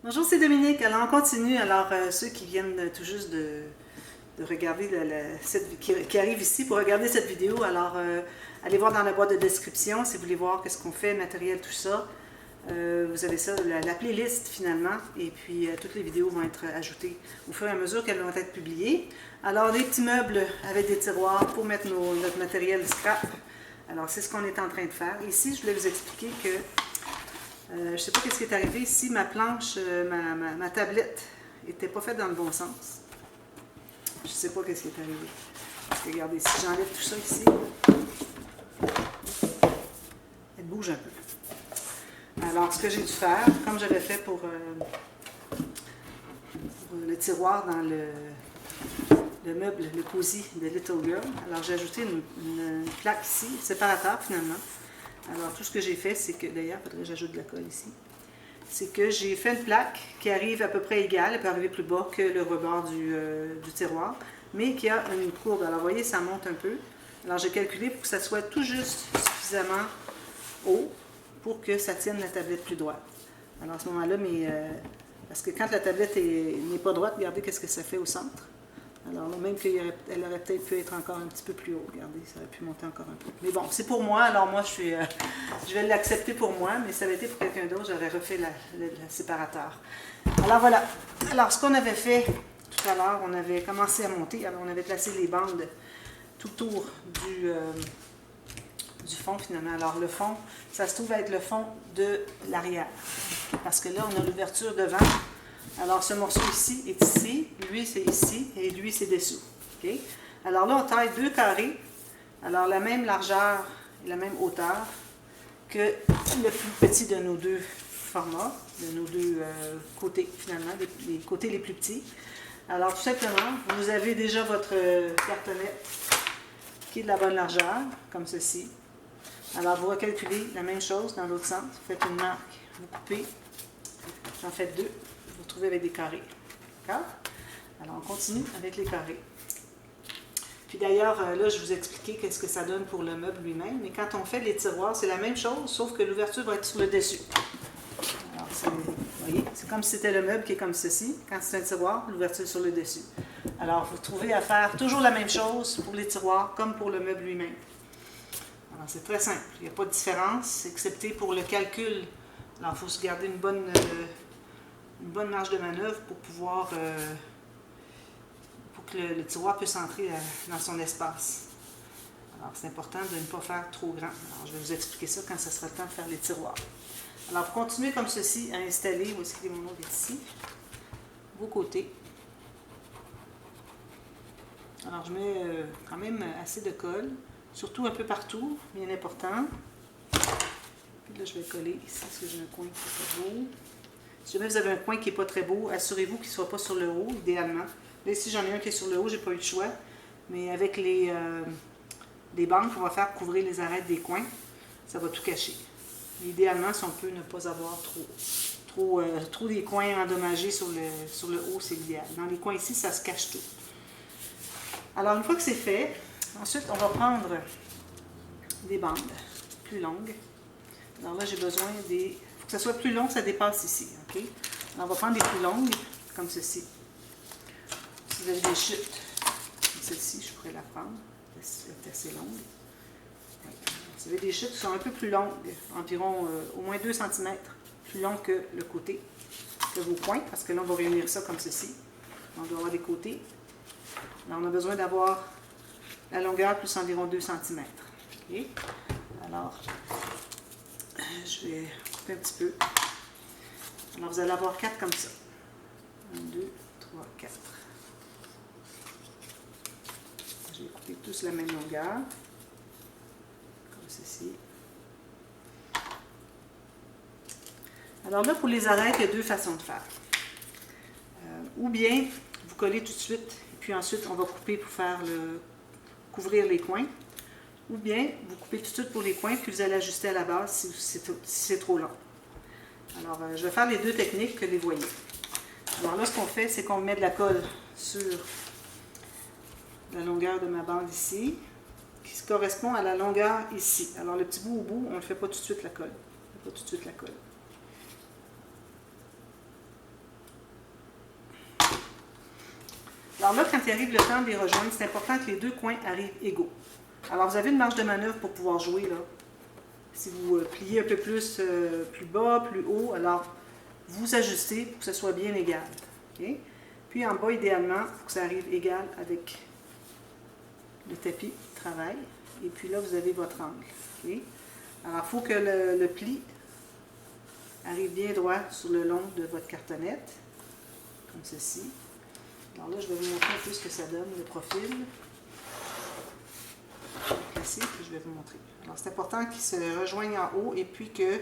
Bonjour, c'est Dominique. Alors, on continue. Alors, ceux qui viennent tout juste de regarder, qui arrivent ici pour regarder cette vidéo, alors, allez voir dans la boîte de description si vous voulez voir qu'est-ce qu'on fait, matériel, tout ça. Vous avez ça, la playlist finalement, et puis toutes les vidéos vont être ajoutées au fur et à mesure qu'elles vont être publiées. Alors, des petits meubles avec des tiroirs pour mettre notre matériel scrap. Alors, c'est ce qu'on est en train de faire. Ici, je voulais vous expliquer que je ne sais pas ce qui est arrivé ici, ma planche, ma tablette n'était pas faite dans le bon sens. Je ne sais pas ce qui est arrivé. Parce que regardez, si j'enlève tout ça ici, elle bouge un peu. Alors, ce que j'ai dû faire, comme j'avais fait pour le tiroir dans le meuble, le cosy de Little Girl, alors j'ai ajouté une plaque ici, séparateur finalement. Alors, tout ce que j'ai fait, c'est que, d'ailleurs, il faudrait que j'ajoute de la colle ici, c'est que j'ai fait une plaque qui arrive à peu près égale, elle peut arriver plus bas que le rebord du tiroir, mais qui a une courbe. Alors, vous voyez, ça monte un peu. Alors, j'ai calculé pour que ça soit tout juste suffisamment haut pour que ça tienne la tablette plus droite. Alors, à ce moment-là, parce que quand la tablette n'est pas droite, regardez qu'est-ce que ça fait au centre. Alors, même qu'elle aurait peut-être pu être encore un petit peu plus haut. Regardez, ça aurait pu monter encore un peu. Mais bon, c'est pour moi. Alors, moi, je vais l'accepter pour moi, mais ça avait été pour quelqu'un d'autre, j'aurais refait le séparateur. Alors, voilà. Alors, ce qu'on avait fait tout à l'heure, on avait commencé à monter. Alors, on avait placé les bandes tout autour du fond, finalement. Alors, le fond, ça se trouve être le fond de l'arrière. Parce que là, on a l'ouverture devant. Alors, ce morceau ici est ici, lui c'est ici, et lui c'est dessous. Okay? Alors là, on taille deux carrés, alors la même largeur et la même hauteur que le plus petit de nos deux formats, de nos deux côtés finalement, les côtés les plus petits. Alors tout simplement, vous avez déjà votre cartonnette qui est de la bonne largeur, comme ceci. Alors vous recalculez la même chose dans l'autre sens, vous faites une marque, vous coupez, j'en faites deux. Vous retrouvez avec des carrés. D'accord? Alors, on continue avec les carrés. Puis d'ailleurs, là, je vous ai expliqué qu'est-ce que ça donne pour le meuble lui-même. Mais quand on fait les tiroirs, c'est la même chose, sauf que l'ouverture va être sur le dessus. Alors, vous voyez, c'est comme si c'était le meuble qui est comme ceci. Quand c'est un tiroir, l'ouverture est sur le dessus. Alors, vous trouvez à faire toujours la même chose pour les tiroirs comme pour le meuble lui-même. Alors, c'est très simple. Il n'y a pas de différence, excepté pour le calcul. Alors, il faut se garder une bonne marge de manœuvre pour pouvoir pour que le tiroir puisse entrer dans son espace. Alors, c'est important de ne pas faire trop grand. Alors, je vais vous expliquer ça quand ce sera le temps de faire les tiroirs. Alors, vous continuez comme ceci à installer, où est-ce que mon autre est ici, vos côtés. Alors, je mets quand même assez de colle, surtout un peu partout, bien important. Puis là, je vais coller ici, parce que j'ai un coin qui est pas beau. Si jamais vous avez un coin qui n'est pas très beau, assurez-vous qu'il ne soit pas sur le haut, idéalement. Là, ici, j'en ai un qui est sur le haut, je n'ai pas eu le choix. Mais avec les bandes qu'on va faire couvrir les arêtes des coins, ça va tout cacher. Mais idéalement, si on peut ne pas avoir trop des coins endommagés sur le haut, c'est l'idéal. Dans les coins ici, ça se cache tout. Alors, une fois que c'est fait, ensuite, on va prendre des bandes plus longues. Alors là, j'ai besoin des... Il faut que ça soit plus long, ça dépasse ici. OK? Alors, on va prendre des plus longues, comme ceci. Si vous avez des chutes, comme celle-ci, je pourrais la prendre. Elle est assez longue. Ouais. Si vous avez des chutes qui sont un peu plus longues, environ au moins 2 cm, plus longues que le côté, que vos coins, parce que là, on va réunir ça comme ceci. On doit avoir des côtés. Là, on a besoin d'avoir la longueur plus environ 2 cm. OK? Alors, je vais couper un petit peu. Alors, vous allez avoir 4 comme ça. 1, 2, 3, 4. Je vais couper tous la même longueur. Comme ceci. Alors là, pour les arêtes, il y a deux façons de faire. Ou bien, vous collez tout de suite, et puis ensuite, on va couper pour faire couvrir les coins. Ou bien, vous coupez tout de suite pour les coins, puis vous allez ajuster à la base si c'est trop long. Alors, je vais faire les deux techniques que vous voyez. Alors là, ce qu'on fait, c'est qu'on met de la colle sur la longueur de ma bande ici, qui correspond à la longueur ici. Alors, le petit bout au bout, on ne fait pas tout de suite la colle. On ne fait pas tout de suite la colle. Alors là, quand il arrive le temps de les rejoindre, c'est important que les deux coins arrivent égaux. Alors, vous avez une marge de manœuvre pour pouvoir jouer, là. Si vous pliez un peu plus, plus bas, plus haut, alors vous ajustez pour que ce soit bien égal. Okay? Puis en bas, idéalement, il faut que ça arrive égal avec le tapis de travail. Et puis là, vous avez votre angle. Okay? Alors, il faut que le pli arrive bien droit sur le long de votre cartonnette, comme ceci. Alors là, je vais vous montrer un peu ce que ça donne, le profil. Je vais le placer, puis je vais vous montrer. Alors, c'est important qu'ils se rejoignent en haut et puis que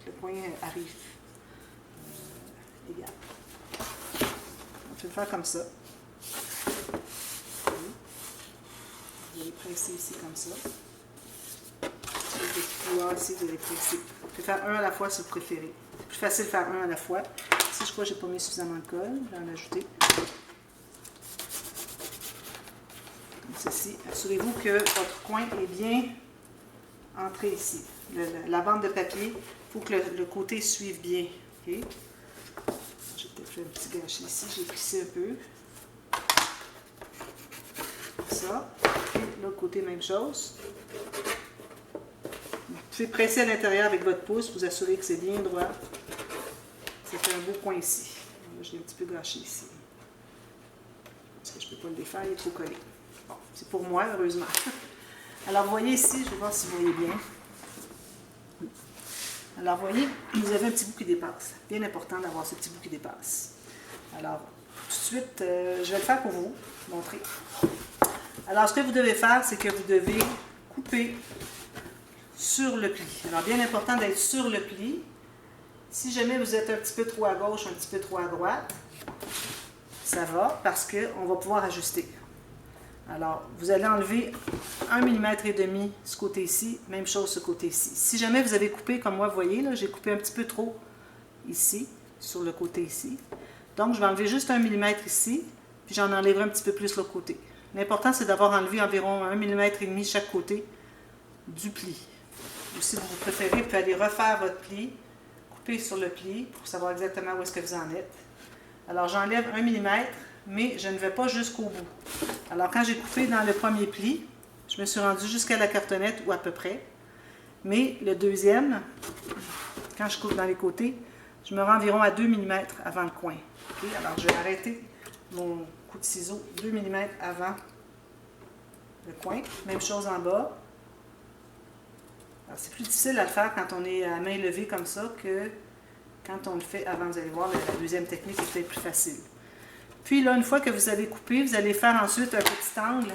le point arrive égal. On peut le faire comme ça. Vous allez presser ici comme ça. Des petits couloirs ici, vous allez presser. Vous pouvez faire un à la fois si vous préférez. C'est plus facile de faire un à la fois. Ici, je crois que je n'ai pas mis suffisamment de colle. Je vais en ajouter. Comme ceci. Assurez-vous que votre coin est bien entré ici. La bande de papier, il faut que le côté suive bien. Okay? J'ai peut-être fait un petit gâchis ici. J'ai plissé un peu. Comme ça. Et l'autre côté, même chose. Vous pouvez presser à l'intérieur avec votre pouce, vous assurez que c'est bien droit. Ça fait un beau coin ici. Là, je l'ai un petit peu gâché ici. Parce que je ne peux pas le défaire, il est trop collé. Bon, c'est pour moi, heureusement. Alors, vous voyez ici, je vais voir si vous voyez bien. Alors, vous voyez, vous avez un petit bout qui dépasse. Bien important d'avoir ce petit bout qui dépasse. Alors, tout de suite, je vais le faire pour vous, montrer. Alors, ce que vous devez faire, c'est que vous devez couper sur le pli. Alors, bien important d'être sur le pli. Si jamais vous êtes un petit peu trop à gauche, un petit peu trop à droite, ça va parce qu'on va pouvoir ajuster. Alors, vous allez enlever 1,5 mm ce côté-ci, même chose ce côté-ci. Si jamais vous avez coupé, comme moi, vous voyez, là, j'ai coupé un petit peu trop ici, sur le côté ici. Donc, je vais enlever juste 1 mm ici, puis j'en enlèverai un petit peu plus l'autre côté. L'important, c'est d'avoir enlevé environ 1,5 mm chaque côté du pli. Ou si vous préférez, vous pouvez aller refaire votre pli, couper sur le pli pour savoir exactement où est-ce que vous en êtes. Alors, j'enlève 1 mm, mais je ne vais pas jusqu'au bout. Alors, quand j'ai coupé dans le premier pli, je me suis rendue jusqu'à la cartonnette ou à peu près. Mais le deuxième, quand je coupe dans les côtés, je me rends environ à 2 mm avant le coin. Okay? Alors, je vais arrêter mon coup de ciseau 2 mm avant le coin. Même chose en bas. C'est plus difficile à le faire quand on est à main levée comme ça que quand on le fait avant. Vous allez voir, la deuxième technique est peut-être plus facile. Puis là, une fois que vous avez coupé, vous allez faire ensuite un petit angle.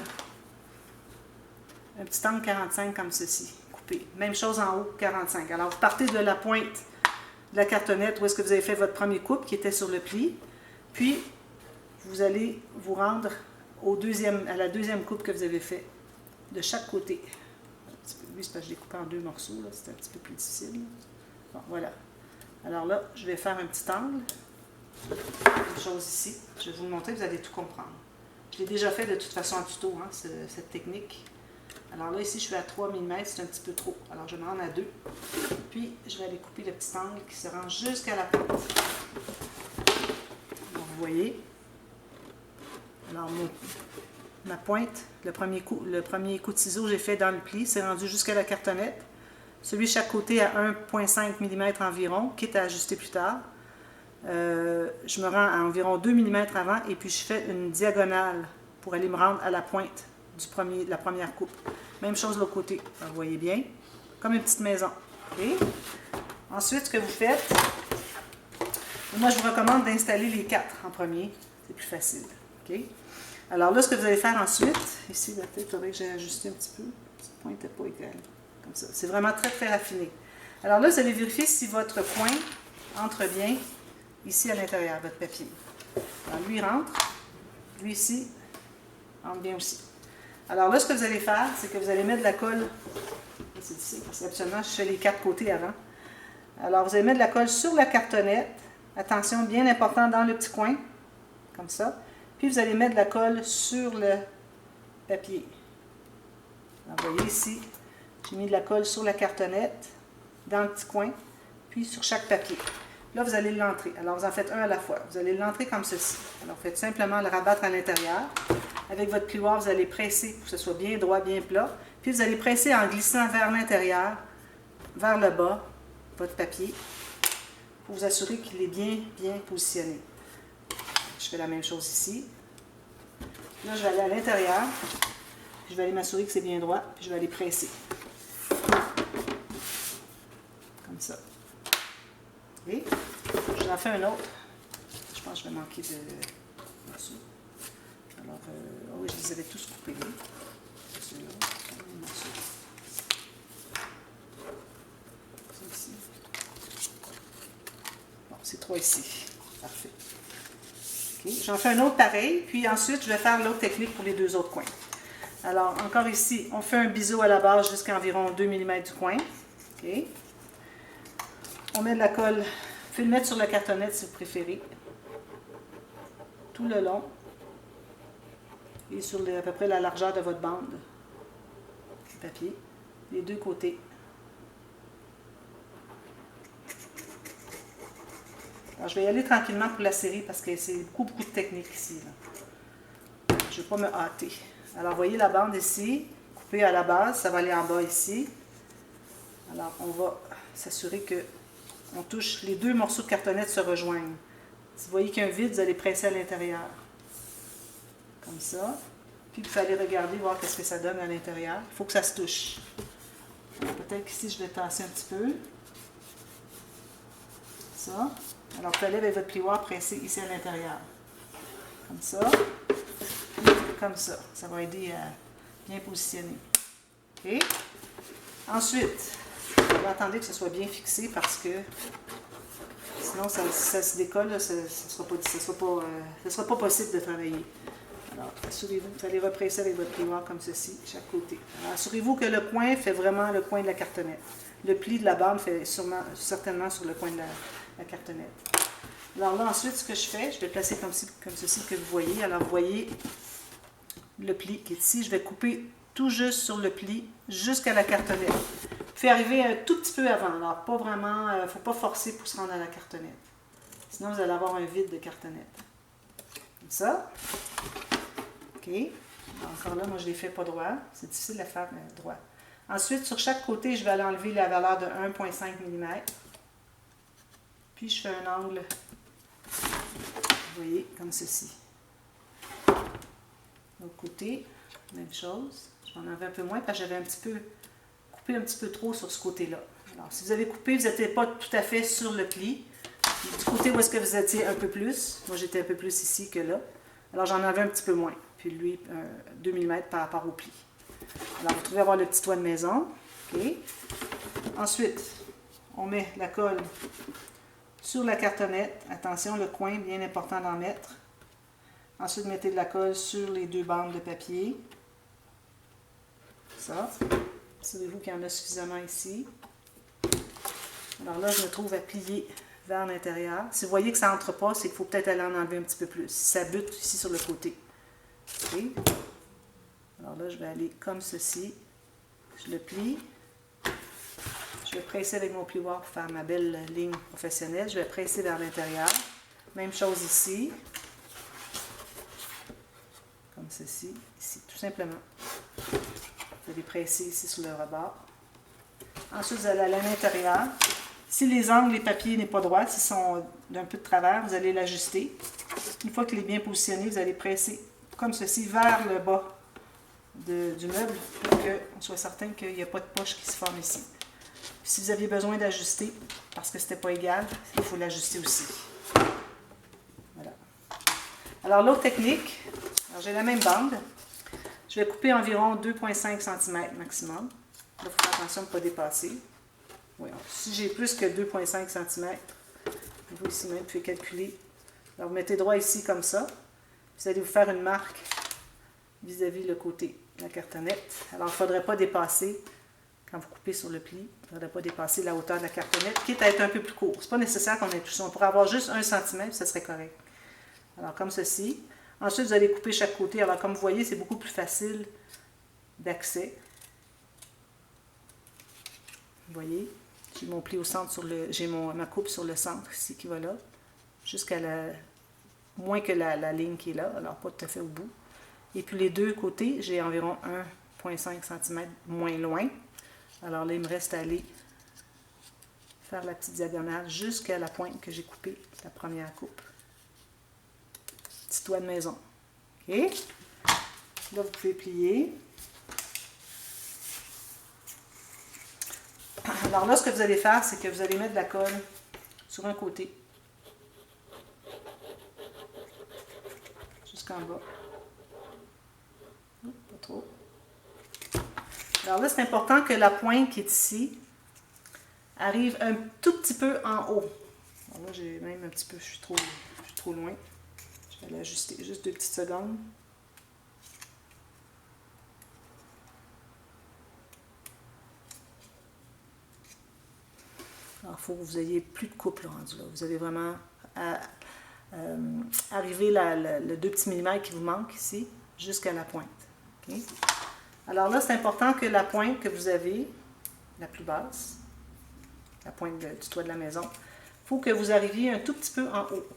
Un petit angle 45 comme ceci, coupé. Même chose en haut, 45. Alors, vous partez de la pointe de la cartonnette où est-ce que vous avez fait votre premier coupe qui était sur le pli. Puis, vous allez vous rendre à la deuxième coupe que vous avez fait de chaque côté. Lui, c'est parce que je l'ai coupé en deux morceaux, c'est un petit peu plus difficile. Bon, voilà. Alors là, je vais faire un petit angle. Une chose ici. Je vais vous le montrer, vous allez tout comprendre. Je l'ai déjà fait de toute façon en tuto, hein, cette technique. Alors là, ici, je suis à 3 mm, c'est un petit peu trop. Alors, je vais me rendre à 2. Puis, je vais aller couper le petit angle qui se rend jusqu'à la pointe. Donc, vous voyez. Alors, ma pointe, le premier coup de ciseau, j'ai fait dans le pli, c'est rendu jusqu'à la cartonnette. Celui de chaque côté à 1,5 mm environ, quitte à ajuster plus tard. Je me rends à environ 2 mm avant et puis je fais une diagonale pour aller me rendre à la pointe de la première coupe. Même chose de l'autre côté. Alors, vous voyez bien, comme une petite maison. Okay? Ensuite, ce que vous faites, moi je vous recommande d'installer les 4 en premier. C'est plus facile. Okay? Alors là, ce que vous allez faire ensuite, ici, la tête, il faudrait que j'ai ajusté un petit peu. Ce point n'était pas égal. Comme ça. C'est vraiment très, très raffiné. Alors là, vous allez vérifier si votre coin entre bien ici à l'intérieur, votre papier. Alors, lui rentre. Lui ici rentre bien aussi. Alors là, ce que vous allez faire, c'est que vous allez mettre de la colle. C'est difficile parce qu'habituellement, je fais les 4 côtés avant. Alors, vous allez mettre de la colle sur la cartonnette. Attention, bien important dans le petit coin. Comme ça. Puis, vous allez mettre de la colle sur le papier. Alors, vous voyez ici, j'ai mis de la colle sur la cartonnette, dans le petit coin, puis sur chaque papier. Là, vous allez l'entrer. Alors, vous en faites un à la fois. Vous allez l'entrer comme ceci. Alors, vous faites simplement le rabattre à l'intérieur. Avec votre plioir, vous allez presser pour que ce soit bien droit, bien plat. Puis, vous allez presser en glissant vers l'intérieur, vers le bas, votre papier, pour vous assurer qu'il est bien positionné. Je fais la même chose ici. Là, je vais aller à l'intérieur. Je vais aller m'assurer que c'est bien droit. Puis, je vais aller presser. Comme ça. Et j'en fais un autre. Je pense que je vais manquer de morceaux. Alors, oh oui, je les avais tous coupés. Ceux-là, un morceau. Ça ici. Bon, c'est 3 ici. Parfait. Okay. J'en fais un autre pareil. Puis ensuite, je vais faire l'autre technique pour les 2 autres coins. Alors, encore ici, on fait un biseau à la base jusqu'à environ 2 mm du coin. OK. On met de la colle. Vous pouvez le mettre sur la cartonnette si vous préférez. Tout le long. Et sur à peu près la largeur de votre bande de papier. Les 2 côtés. Alors, je vais y aller tranquillement pour la série parce que c'est beaucoup de technique ici. Là. Je ne vais pas me hâter. Alors, vous voyez la bande ici, coupée à la base, ça va aller en bas ici. Alors, on va s'assurer que on touche, les 2 morceaux de cartonnette se rejoignent. Si vous voyez qu'il y a un vide, vous allez presser à l'intérieur. Comme ça. Puis vous allez regarder, voir qu'est-ce que ça donne à l'intérieur. Il faut que ça se touche. Peut-être qu'ici, je vais tasser un petit peu. Ça. Alors, vous allez avec votre plioir presser ici à l'intérieur. Comme ça. Puis, comme ça. Ça va aider à bien positionner. OK? Ensuite, on va attendre que ce soit bien fixé parce que sinon, ça se décolle, là, ce ne sera pas possible de travailler. Alors, assurez-vous, vous allez represser avec votre plioir comme ceci, chaque côté. Alors, assurez-vous que le coin fait vraiment le coin de la cartonnette. Le pli de la bande fait certainement sur le coin de la cartonnette. Alors là, ensuite, ce que je fais, je vais placer comme ceci que vous voyez. Alors, vous voyez le pli qui est ici. Je vais couper tout juste sur le pli jusqu'à la cartonnette. Vous pouvez arriver un tout petit peu avant. Alors, pas vraiment, il ne faut pas forcer pour se rendre à la cartonnette. Sinon, vous allez avoir un vide de cartonnette. Comme ça. OK. Encore là, moi, je ne les fais pas droit. C'est difficile à faire droit. Ensuite, sur chaque côté, je vais aller enlever la valeur de 1,5 mm. Puis, je fais un angle, vous voyez, comme ceci. L'autre côté, même chose. Je vais en enlever un peu moins parce que j'avais coupé un petit peu trop sur ce côté-là. Alors, si vous avez coupé, vous n'étiez pas tout à fait sur le pli. Du côté où est-ce que vous étiez un peu plus, moi j'étais un peu plus ici que là. Alors, j'en avais un petit peu moins. Puis lui, 2 mm par rapport au pli. Alors, vous pouvez avoir le petit toit de maison. OK. Ensuite, on met la colle sur la cartonnette. Attention, le coin, bien important d'en mettre. Ensuite, mettez de la colle sur les 2 bandes de papier. Ça. Assurez-vous qu'il y en a suffisamment ici. Alors là, je me trouve à plier vers l'intérieur. Si vous voyez que ça n'entre pas, c'est qu'il faut peut-être aller en enlever un petit peu plus. Ça bute ici sur le côté. OK. Alors là, je vais aller comme ceci. Je le plie. Je vais presser avec mon plioir pour faire ma belle ligne professionnelle. Je vais presser vers l'intérieur. Même chose ici. Comme ceci. Ici, tout simplement. Vous allez presser ici sur le rebord. Ensuite, vous allez aller à l'intérieur. Si les angles des papiers n'est pas droit, s'ils sont d'un peu de travers, vous allez l'ajuster. Une fois qu'il est bien positionné, vous allez presser comme ceci vers le bas du meuble pour qu'on soit certain qu'il n'y a pas de poche qui se forme ici. Puis si vous aviez besoin d'ajuster, parce que ce n'était pas égal, il faut l'ajuster aussi. Voilà. Alors l'autre technique, j'ai la même bande. Je vais couper environ 2,5 cm maximum. Là, il faut faire attention de ne pas dépasser. Oui, si j'ai plus que 2,5 cm, vous ici même, vous pouvez calculer. Alors, vous mettez droit ici comme ça. Vous allez vous faire une marque vis-à-vis le côté de la cartonnette. Alors, il ne faudrait pas dépasser, quand vous coupez sur le pli, il ne faudrait pas dépasser la hauteur de la cartonnette, quitte à être un peu plus court. Ce n'est pas nécessaire qu'on ait tout ça. On pourrait avoir juste 1 cm, ça serait correct. Alors, comme ceci. Ensuite, vous allez couper chaque côté. Alors, comme vous voyez, c'est beaucoup plus facile d'accès. Vous voyez? J'ai mon pli au centre sur le. J'ai ma coupe sur le centre ici qui va là. Jusqu'à la. Moins que la ligne qui est là, alors pas tout à fait au bout. Et puis les deux côtés, j'ai environ 1,5 cm moins loin. Alors là, il me reste à aller faire la petite diagonale jusqu'à la pointe que j'ai coupée, la première coupe. Petit doigt de maison. OK? Là, vous pouvez plier. Alors là, ce que vous allez faire, c'est que vous allez mettre de la colle sur un côté. Jusqu'en bas. Pas trop. Alors là, c'est important que la pointe qui est ici arrive un tout petit peu en haut. Alors là, j'ai même un petit peu, je suis trop loin. Je vais l'ajuster juste 2 petites secondes. Alors, il faut que vous ayez plus de coupe là, rendu là. Vous allez vraiment arriver le 2 petits millimètres qui vous manque ici, jusqu'à la pointe. Okay? Alors là, c'est important que la pointe que vous avez, la plus basse, la pointe du toit de la maison, il faut que vous arriviez un tout petit peu en haut.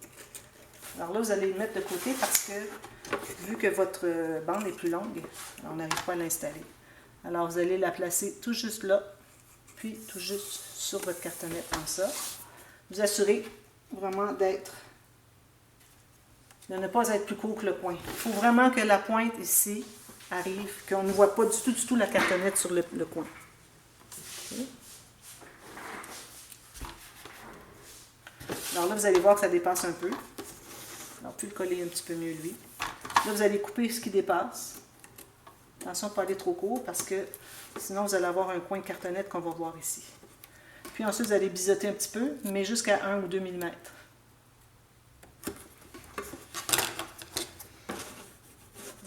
Alors là, vous allez le mettre de côté parce que, vu que votre bande est plus longue, on n'arrive pas à l'installer. Alors, vous allez la placer tout juste là, puis tout juste sur votre cartonnette comme ça. Vous assurez vraiment de ne pas être plus court que le coin. Il faut vraiment que la pointe ici arrive, qu'on ne voit pas du tout la cartonnette sur le coin. Okay. Alors là, vous allez voir que ça dépasse un peu. Alors, puis le coller un petit peu mieux lui. Là, vous allez couper ce qui dépasse. Attention à ne pas aller trop court parce que sinon, vous allez avoir un coin de cartonnette qu'on va voir ici. Puis ensuite, vous allez biseauter un petit peu, mais jusqu'à 1 ou 2 mm.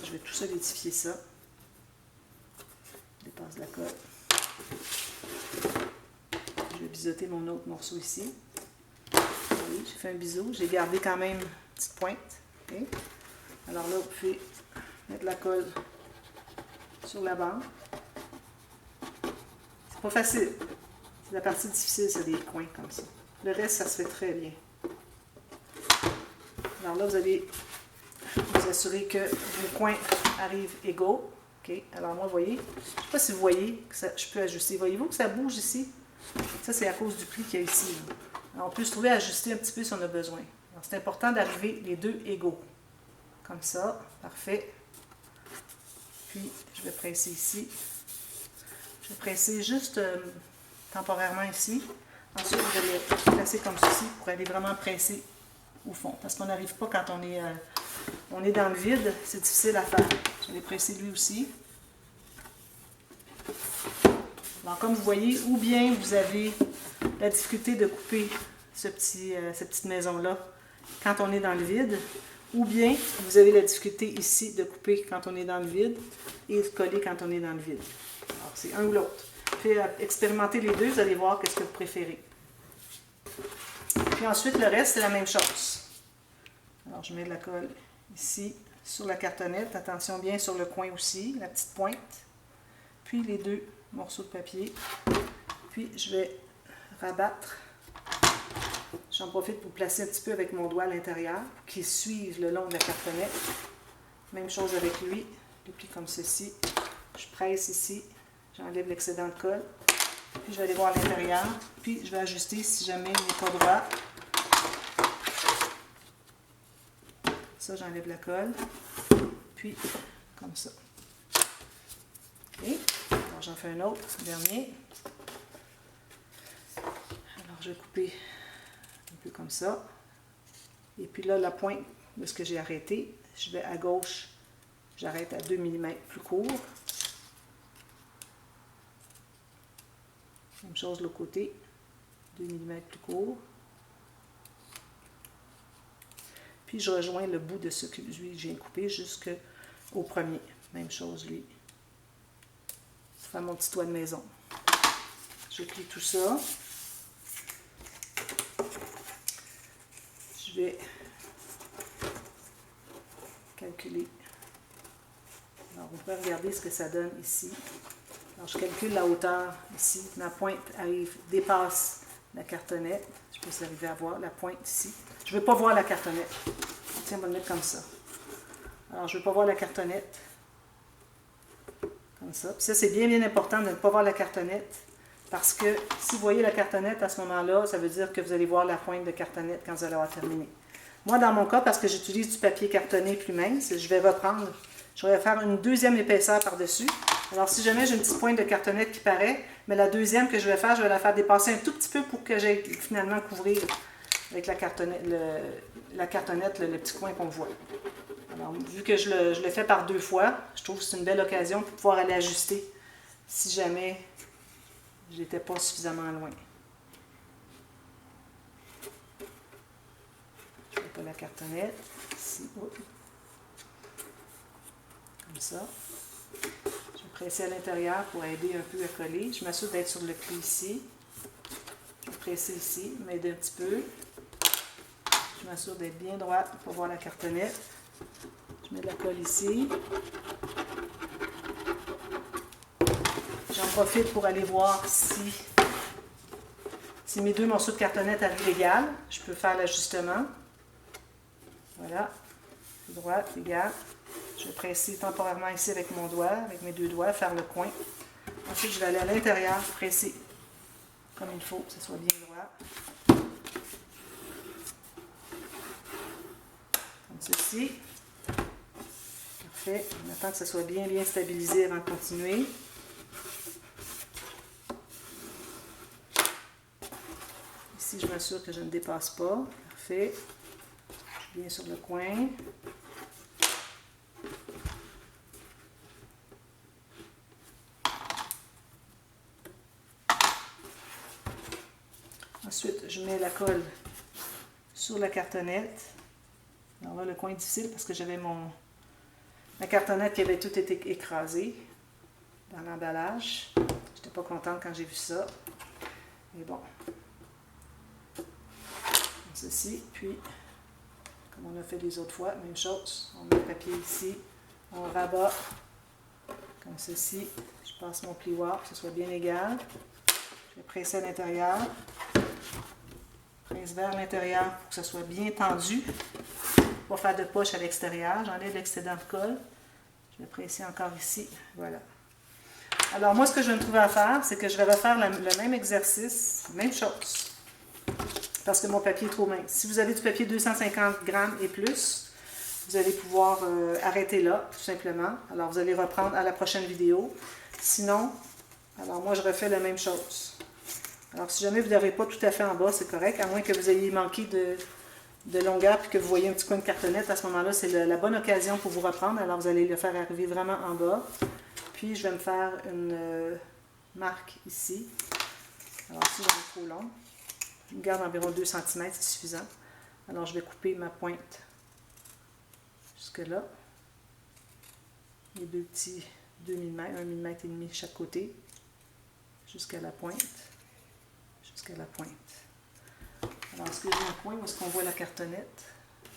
Je vais tout solidifier ça. Je dépasse la colle. Je vais biseauter mon autre morceau ici. Oui, j'ai fait un biseau. J'ai gardé quand même une petite pointe. Okay. Alors là, vous pouvez mettre la colle sur la bande. C'est pas facile. C'est la partie difficile, c'est des coins comme ça. Le reste, ça se fait très bien. Alors là, vous allez vous assurer que vos coins arrivent égaux. Okay. Alors moi, vous voyez, je ne sais pas si vous voyez que je peux ajuster. Voyez-vous que ça bouge ici? Ça, c'est à cause du pli qu'il y a ici. Alors, on peut se trouver à ajuster un petit peu si on a besoin. C'est important d'arriver les deux égaux. Comme ça, parfait. Puis, je vais presser ici. Je vais presser juste temporairement ici. Ensuite, je vais les placer comme ceci pour aller vraiment presser au fond. Parce qu'on n'arrive pas quand on est dans le vide. C'est difficile à faire. Je vais presser lui aussi. Alors, comme vous voyez, ou bien vous avez la difficulté de couper cette petite maison-là quand on est dans le vide, ou bien vous avez la difficulté ici de couper quand on est dans le vide et de coller quand on est dans le vide. Alors, c'est un ou l'autre. Puis, expérimentez les deux, vous allez voir qu'est-ce que vous préférez. Puis ensuite, le reste, c'est la même chose. Alors, je mets de la colle ici sur la cartonnette. Attention bien sur le coin aussi, la petite pointe. Puis les deux morceaux de papier. Puis, je vais rabattre. J'en profite pour placer un petit peu avec mon doigt à l'intérieur, pour qu'il suive le long de la cartonnette. Même chose avec lui, le pli comme ceci. Je presse ici, j'enlève l'excédent de colle. Puis je vais aller voir à l'intérieur, puis je vais ajuster si jamais il n'est pas droit. Ça, j'enlève la colle, puis comme ça. OK, alors j'en fais un autre, dernier. Alors je vais couper un peu comme ça. Et puis là, la pointe de ce que j'ai arrêté, je vais à gauche, j'arrête à 2 mm plus court. Même chose de l'autre côté, 2 mm plus court. Puis je rejoins le bout de ce que j'ai coupé jusqu'au premier. Même chose lui. Je fais mon petit doigt de maison. Je plie tout ça. Je vais calculer. Alors, on peut regarder ce que ça donne ici. Alors, je calcule la hauteur ici. Ma pointe dépasse la cartonnette. Je peux arriver à voir la pointe ici. Je ne veux pas voir la cartonnette. Tiens, on va le mettre comme ça. Alors, je ne veux pas voir la cartonnette. Comme ça. Puis ça, c'est bien, bien important de ne pas voir la cartonnette. Parce que si vous voyez la cartonnette à ce moment-là, ça veut dire que vous allez voir la pointe de cartonnette quand vous allez avoir terminé. Moi, dans mon cas, parce que j'utilise du papier cartonné plus mince, je vais reprendre, je vais faire une deuxième épaisseur par-dessus. Alors, si jamais j'ai une petite pointe de cartonnette qui paraît, mais la deuxième que je vais faire, je vais la faire dépasser un tout petit peu pour que j'aille finalement couvrir avec la cartonnette, le petit coin qu'on voit. Alors, vu que je le fais par 2 fois, je trouve que c'est une belle occasion pour pouvoir aller ajuster si jamais je n'étais pas suffisamment loin. Je ne fais pas la cartonnette. Ici. Comme ça. Je vais presser à l'intérieur pour aider un peu à coller. Je m'assure d'être sur le pli ici. Je vais presser ici, m'aider un petit peu. Je m'assure d'être bien droite pour voir la cartonnette. Je mets de la colle ici. J'en profite pour aller voir si mes 2 morceaux de cartonnette arrivent égales. Je peux faire l'ajustement. Voilà. Droite, égale. Je vais presser temporairement ici avec mon doigt, avec mes 2 doigts, faire le coin. Ensuite, je vais aller à l'intérieur, presser comme il faut, que ce soit bien droit. Comme ceci. Parfait. On attend que ce soit bien, bien stabilisé avant de continuer. Ici, je m'assure que je ne dépasse pas. Parfait. Bien sur le coin. Ensuite, je mets la colle sur la cartonnette. Alors là, le coin est difficile parce que j'avais ma cartonnette qui avait tout été écrasée dans l'emballage. Je n'étais pas contente quand j'ai vu ça. Mais bon. Comme ceci. Puis, comme on a fait les autres fois, même chose. On met le papier ici. On rabat comme ceci. Je passe mon plioir pour que ce soit bien égal. Je vais presser à l'intérieur. Presse vers l'intérieur pour que ce soit bien tendu. Pas faire de poche à l'extérieur. J'enlève l'excédent de colle. Je vais presser encore ici. Voilà. Alors moi, ce que je vais me trouver à faire, c'est que je vais refaire le même exercice, même chose. Parce que mon papier est trop mince. Si vous avez du papier 250 grammes et plus, vous allez pouvoir arrêter là, tout simplement. Alors vous allez reprendre à la prochaine vidéo. Sinon, alors moi, je refais la même chose. Alors, si jamais vous n'avez pas tout à fait en bas, c'est correct, à moins que vous ayez manqué de longueur et que vous voyez un petit coin de cartonnette. À ce moment-là, c'est la bonne occasion pour vous reprendre. Alors, vous allez le faire arriver vraiment en bas. Puis, je vais me faire une marque ici. Alors, si j'en ai trop long, je garde environ 2 cm, c'est suffisant. Alors, je vais couper ma pointe jusque là. Les 2 petits 2 mm, 1 mm et demi chaque côté, jusqu'à la pointe. Jusqu'à la pointe. Alors, est-ce que j'ai un coin où est-ce qu'on voit la cartonnette?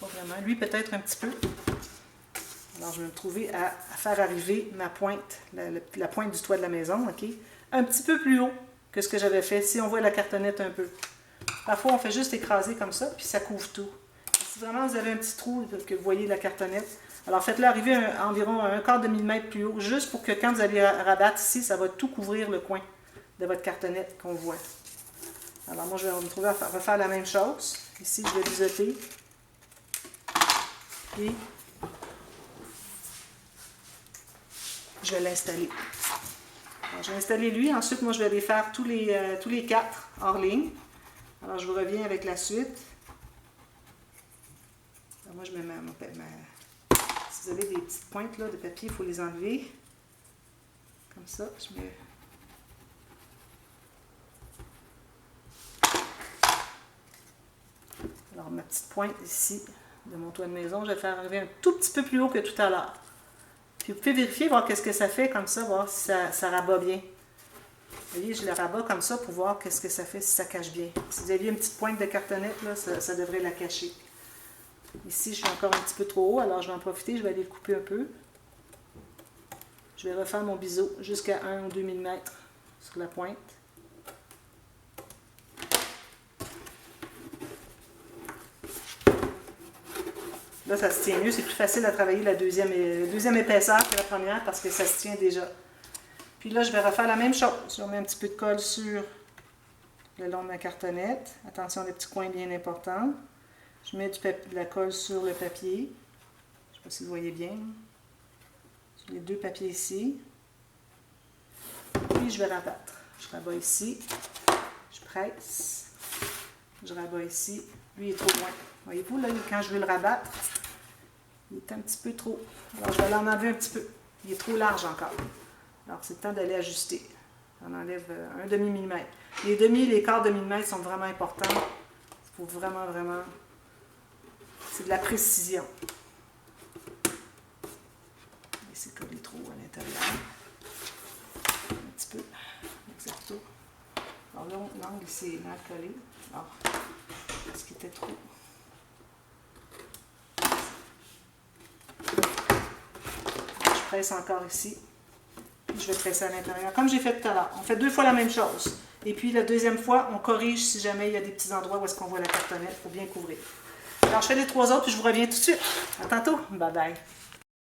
Pas vraiment. Lui, peut-être un petit peu. Alors, je vais me trouver à faire arriver ma pointe, la pointe du toit de la maison, OK? Un petit peu plus haut que ce que j'avais fait, si on voit la cartonnette un peu. Parfois, on fait juste écraser comme ça, puis ça couvre tout. Si vraiment vous avez un petit trou que vous voyez la cartonnette, alors faites-le arriver environ un quart de millimètre plus haut, juste pour que quand vous allez rabattre ici, ça va tout couvrir le coin de votre cartonnette qu'on voit. Alors moi, je vais me trouver à refaire la même chose. Ici, je vais biseauter. Et je vais l'installer. Alors, je vais installer lui. Ensuite, moi, je vais les faire tous les 4 hors ligne. Alors, je vous reviens avec la suite. Alors, moi, je mets si vous avez des petites pointes là, de papier, il faut les enlever. Comme ça, je mets... Alors, ma petite pointe ici de mon toit de maison, je vais faire arriver un tout petit peu plus haut que tout à l'heure. Puis vous pouvez vérifier, voir qu'est-ce que ça fait comme ça, voir si ça rabat bien. Vous voyez, je le rabats comme ça pour voir qu'est-ce que ça fait, si ça cache bien. Si vous aviez une petite pointe de cartonnette, là, ça devrait la cacher. Ici, je suis encore un petit peu trop haut, alors je vais en profiter, je vais aller le couper un peu. Je vais refaire mon biseau jusqu'à 1 ou 2 mm sur la pointe. Là, ça se tient mieux. C'est plus facile à travailler la deuxième épaisseur que la première parce que ça se tient déjà. Puis là, je vais refaire la même chose. Je remets un petit peu de colle sur le long de ma cartonnette. Attention, les petits coins bien importants. Je mets de la colle sur le papier. Je ne sais pas si vous voyez bien. Sur les deux papiers ici. Puis je vais rabattre. Je rabats ici. Je presse. Je rabats ici. Lui, il est trop loin. Voyez-vous, là, quand je veux le rabattre, il est un petit peu trop. Alors, je vais l'en enlever un petit peu. Il est trop large encore. Alors, c'est le temps d'aller ajuster. On enlève un demi-millimètre. Les quarts de millimètre sont vraiment importants. Il faut vraiment, vraiment... C'est de la précision. Laissez coller trop à l'intérieur. Un petit peu. Exacto. Alors là, l'angle ici est mal collé. Alors, ce qui était trop... Je presse encore ici. Puis je vais presser à l'intérieur, comme j'ai fait tout à l'heure. On fait 2 fois la même chose. Et puis la deuxième fois, on corrige si jamais il y a des petits endroits où est-ce qu'on voit la cartonnette. Il faut bien couvrir. Alors je fais les 3 autres, puis je vous reviens tout de suite. À tantôt. Bye bye.